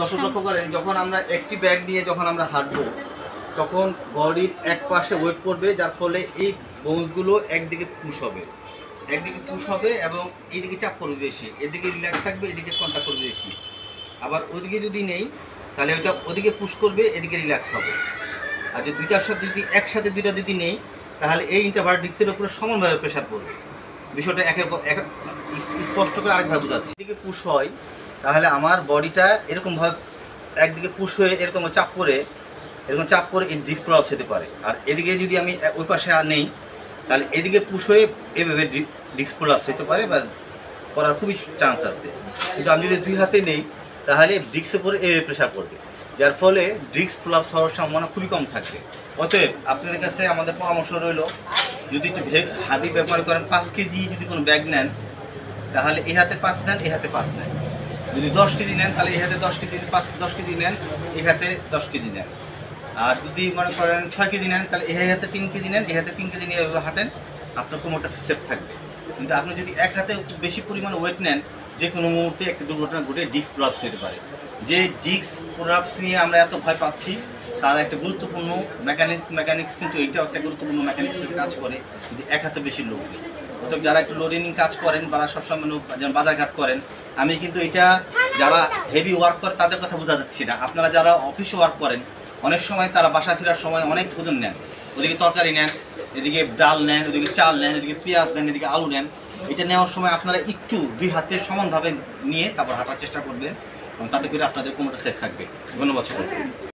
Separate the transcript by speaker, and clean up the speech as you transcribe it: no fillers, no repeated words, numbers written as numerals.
Speaker 1: দর্শক লক্ষ্য করেন, যখন আমরা একটি ব্যাগ নিয়ে যখন আমরা হাঁটবো তখন বডির এক পাশে ওয়েট পড়বে, যার ফলে এই বোনসগুলো একদিকে পুশ হবে এবং এইদিকে চাপ করবে বেশি, এদিকে রিল্যাক্স থাকবে, এদিকে কন্ট্যাক্ট করবে বেশি। আবার ওদিকে যদি নেই তাহলে ওইটা ওদিকে পুশ করবে, এদিকে রিল্যাক্স হবে। আর যদি দুইটার সাথে যদি একসাথে দুইটা যদি নেই তাহলে এই ইন্টারভার ডিস্কের উপরে সমানভাবে প্রেশার পড়বে। বিষয়টা স্পষ্ট করে আরেকভাবে বোঝাচ্ছি। এদিকে পুশ হয় তাহলে আমার বডিটা এরকমভাবে একদিকে পুশ হয়ে এরকম চাপ পরে এই ডিস্ক প্রলাপস হতে পারে। আর এদিকে যদি আমি ওই পাশে নেই তাহলে এদিকে পুশ হয়ে এভাবে ডিস্ক প্রলাপস হতে পারে বা করার খুবই চান্স আছে। কিন্তু আমি যদি দুই হাতে নেই তাহলে ডিস্কের উপরে এভাবে প্রেশার পড়বে, যার ফলে ডিস্ক প্রলাপস হওয়ার সম্ভাবনা খুবই কম থাকবে। অতএব আপনাদের কাছে আমাদের পরামর্শ রইল, যদি একটু হাবি ব্যবহার করেন, 5 কেজি যদি কোনো ব্যাগ নেন তাহলে এই হাতে 5 নেন, এই হাতে 5 নেন। যদি 10 কেজি নেন তাহলে এই হাতে 10 কেজি, 10 কেজি নেন, এই হাতে 10 কেজি নেন। আর যদি মনে করেন 6 কেজি নেন তাহলে এই হাতে 3 কেজি নেন, এই হাতে 3 কেজি নিয়ে হাঁটেন, আপনার কোমরটা সেফ থাকবে। কিন্তু আপনি যদি এক হাতে বেশি পরিমাণে ওয়েট নেন, যে কোনো মুহূর্তে একটা দুর্ঘটনা ঘটে ডিস্ক প্রলাপস হতে পারে। যে ডিস্ক প্রলাপস নিয়ে আমরা এত ভয় পাচ্ছি তার একটা গুরুত্বপূর্ণ মেকানিক্স কিন্তু এইটাও একটা গুরুত্বপূর্ণ মেকানিক্স কাজ করে যদি এক হাতে বেশি লোড নেই। অর্থাৎ যারা একটু লোডিং কাজ করেন বা সবসময় যেমন বাজারঘাট করেন, আমি কিন্তু এটা যারা হেভি ওয়ার্ক করে তাদের কথা বোঝা যাচ্ছি না। আপনারা যারা অফিসে ওয়ার্ক করেন অনেক সময় তারা বাসা ফেরার সময় অনেক ওজন নেন, ওদিকে তরকারি নেন, এদিকে ডাল নেন, ওদিকে চাল নেন, এদিকে পেঁয়াজ নেন, এদিকে আলু নেন। এটা নেওয়ার সময় আপনারা একটু দুই হাতে সমানভাবে নিয়ে তারপর হাঁটার চেষ্টা করবেন এবং তাতে করে আপনাদের কোমরটা সেফ থাকবে। ধন্যবাদ সকলকে।